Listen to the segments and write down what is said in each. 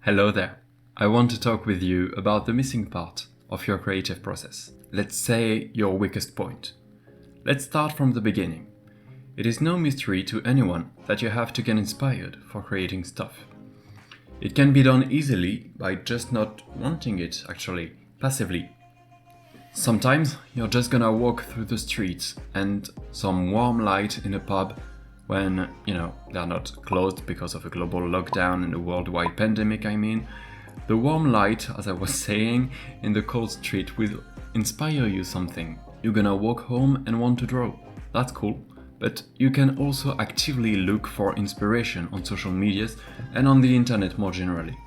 Hello there. I want to talk with you about the missing part of your creative process. Let's say your weakest point. Let's start from the beginning. It is no mystery to anyone that you have to get inspired for creating stuff. It can be done easily by just not wanting it, actually, passively. Sometimes you're just gonna walk through the streets and some warm light in a pub when, they're not closed because of a global lockdown and a worldwide pandemic, the warm light, as I was saying, in the cold street will inspire you something. You're gonna walk home and want to draw. That's cool. But you can also actively look for inspiration on social medias and on the internet more generally.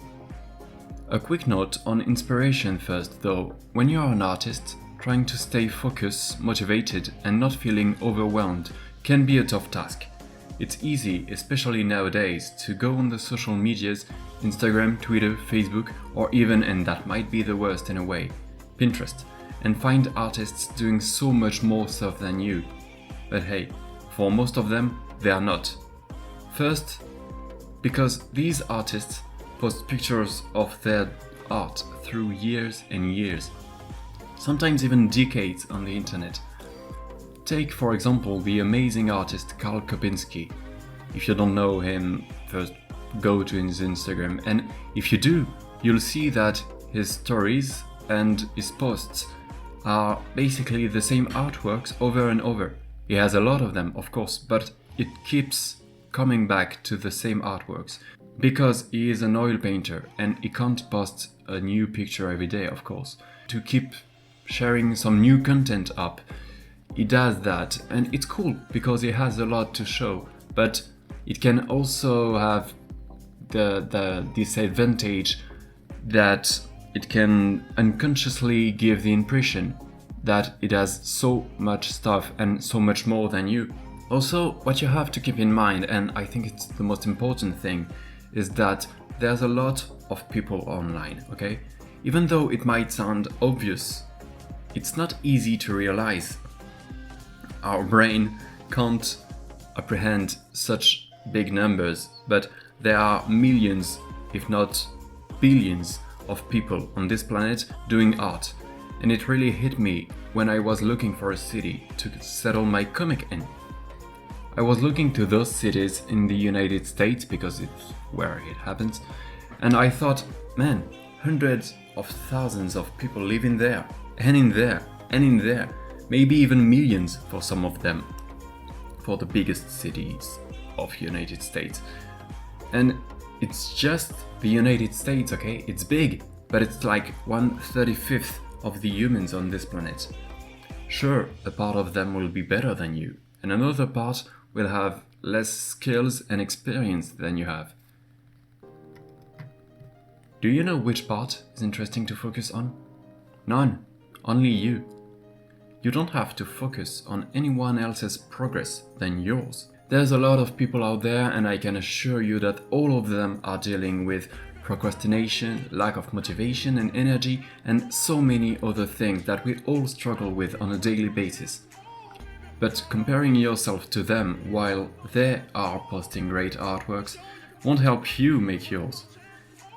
A quick note on inspiration first though. When you are an artist, trying to stay focused, motivated and not feeling overwhelmed can be a tough task. It's easy, especially nowadays, to go on the social medias, Instagram, Twitter, Facebook, or even, and that might be the worst in a way, Pinterest, and find artists doing so much more stuff than you. But hey, for most of them, they are not. First, because these artists post pictures of their art through years and years, sometimes even decades on the internet. Take, for example, the amazing artist Karl Kopinski. If you don't know him, first go to his Instagram, and if you do, you'll see that his stories and his posts are basically the same artworks over and over. He has a lot of them, of course, but it keeps coming back to the same artworks because he is an oil painter and he can't post a new picture every day, of course. To keep sharing some new content up, he does that, and it's cool because he has a lot to show, but it can also have the disadvantage that it can unconsciously give the impression that it has so much stuff and so much more than you. Also, what you have to keep in mind, and I think it's the most important thing, is that there's a lot of people online, okay? Even though it might sound obvious, it's not easy to realize. Our brain can't apprehend such big numbers, but there are millions, if not billions, of people on this planet doing art. And it really hit me when I was looking for a city to settle my comic in. I was looking to those cities in the United States because it's where it happens, and I thought, man, hundreds of thousands of people live in there, and in there, and in there. Maybe even millions for some of them, for the biggest cities of United States. And it's just the United States, okay? It's big, but it's like 1/35 of the humans on this planet. Sure, a part of them will be better than you, and another part will have less skills and experience than you have. Do you know which part is interesting to focus on? None, only you. You don't have to focus on anyone else's progress than yours. There's a lot of people out there, and I can assure you that all of them are dealing with procrastination, lack of motivation and energy, and so many other things that we all struggle with on a daily basis. But comparing yourself to them while they are posting great artworks won't help you make yours.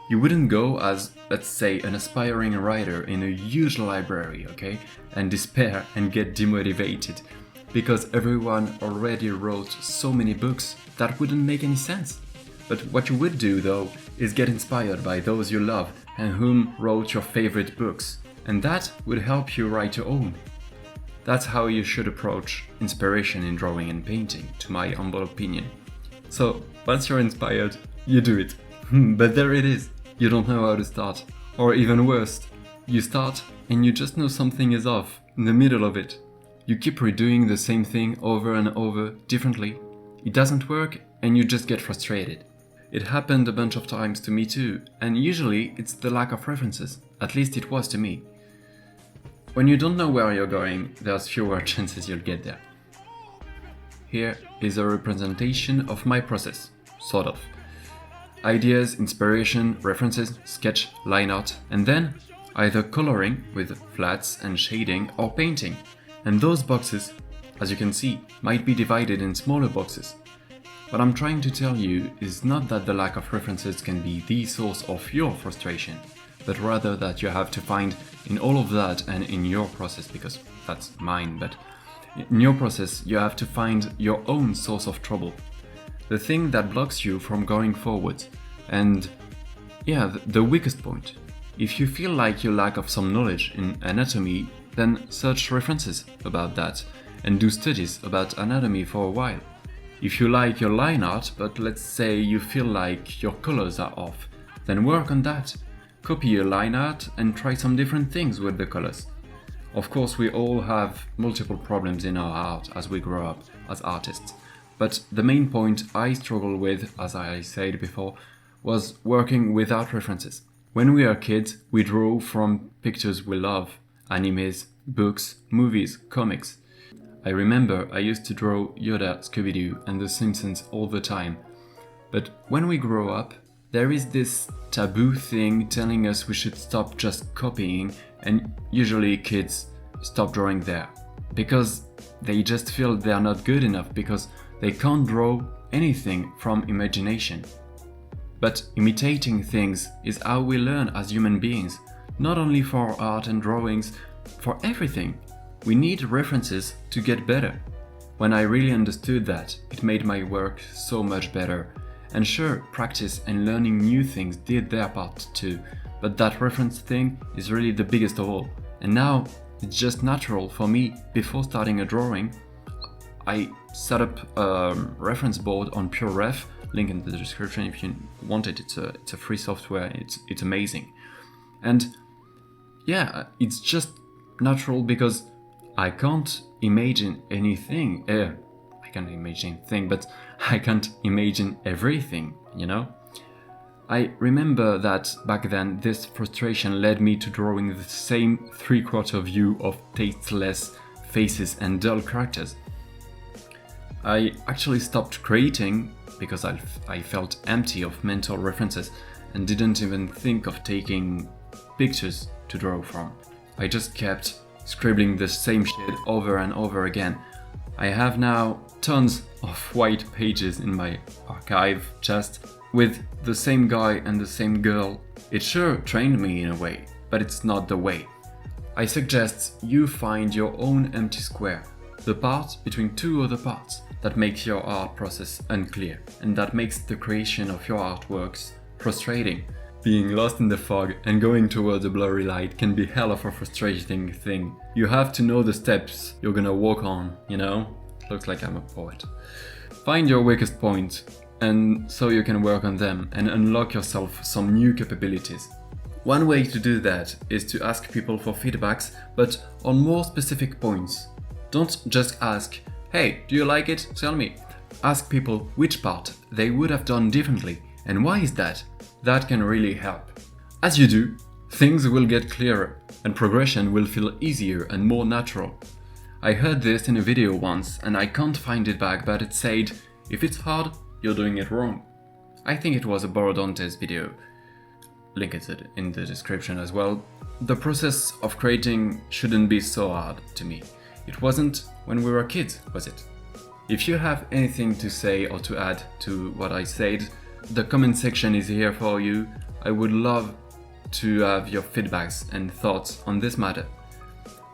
You wouldn't go as, let's say, an aspiring writer in a huge library, okay, and despair and get demotivated because everyone already wrote so many books that wouldn't make any sense. But what you would do though is get inspired by those you love and whom wrote your favorite books, and that would help you write your own. That's how you should approach inspiration in drawing and painting, to my humble opinion. So once you're inspired, you do it. But there it is. You don't know how to start. Or even worse, you start and you just know something is off in the middle of it. You keep redoing the same thing over and over differently. It doesn't work and you just get frustrated. It happened a bunch of times to me too, and usually it's the lack of references. At least it was to me. When you don't know where you're going, there's fewer chances you'll get there. Here is a representation of my process, sort of. Ideas, inspiration, references, sketch, line art, and then either coloring with flats and shading or painting. And those boxes, as you can see, might be divided in smaller boxes. What I'm trying to tell you is not that the lack of references can be the source of your frustration, but rather that you have to find in all of that and in your process, because that's mine, but in your process you have to find your own source of trouble, the thing that blocks you from going forward, and the weakest point. If you feel like you lack of some knowledge in anatomy, then search references about that and do studies about anatomy for a while. If you like your line art, but let's say you feel like your colors are off, then work on that. Copy your line art and try some different things with the colors. Of course, we all have multiple problems in our art as we grow up as artists, but the main point I struggle with, as I said before, was working without references. When we are kids, we draw from pictures we love, animes, books, movies, comics. I remember I used to draw Yoda, Scooby-Doo and The Simpsons all the time. But when we grow up, there is this taboo thing telling us we should stop just copying, and usually kids stop drawing there because they just feel they are not good enough because they can't draw anything from imagination. But imitating things is how we learn as human beings, not only for art and drawings, for everything. We need references to get better. When I really understood that, it made my work so much better. And sure, practice and learning new things did their part too, but that reference thing is really the biggest of all. And now, it's just natural for me. Before starting a drawing, I set up a reference board on PureRef, link in the description if you want it. It's a free software, it's amazing. And yeah, it's just natural because I can't imagine anything. I can't imagine anything, but I can't imagine everything, you know? I remember that back then this frustration led me to drawing the same three-quarter view of tasteless faces and dull characters. I actually stopped creating because I felt empty of mental references and didn't even think of taking pictures to draw from. I just kept scribbling the same shit over and over again. I have now tons of white pages in my archive just with the same guy and the same girl. It sure trained me in a way, but it's not the way. I suggest you find your own empty square, the part between two other parts that makes your art process unclear and that makes the creation of your artworks frustrating. Being lost in the fog and going towards a blurry light can be hell of a frustrating thing. You have to know the steps you're gonna walk on, you know? Looks like I'm a poet. Find your weakest point, and so you can work on them and unlock yourself some new capabilities. One way to do that is to ask people for feedbacks, but on more specific points. Don't just ask, hey, do you like it? Tell me. Ask people which part they would have done differently and why is that? That can really help. As you do, things will get clearer and progression will feel easier and more natural. I heard this in a video once and I can't find it back, but it said, if it's hard, you're doing it wrong. I think it was a Borodontes video. Link it in the description as well. The process of creating shouldn't be so hard to me. It wasn't when we were kids, was it? If you have anything to say or to add to what I said, the comment section is here for you. I would love to have your feedbacks and thoughts on this matter.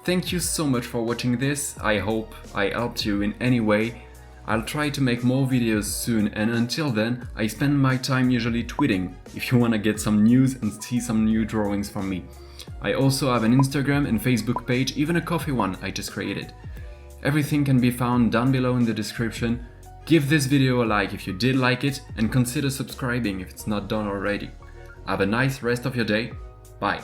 Thank you so much for watching this. I hope I helped you in any way. I'll try to make more videos soon, and until then, I spend my time usually tweeting if you wanna get some news and see some new drawings from me. I also have an Instagram and Facebook page, even a coffee one I just created. Everything can be found down below in the description. Give this video a like if you did like it, and consider subscribing if it's not done already. Have a nice rest of your day. Bye.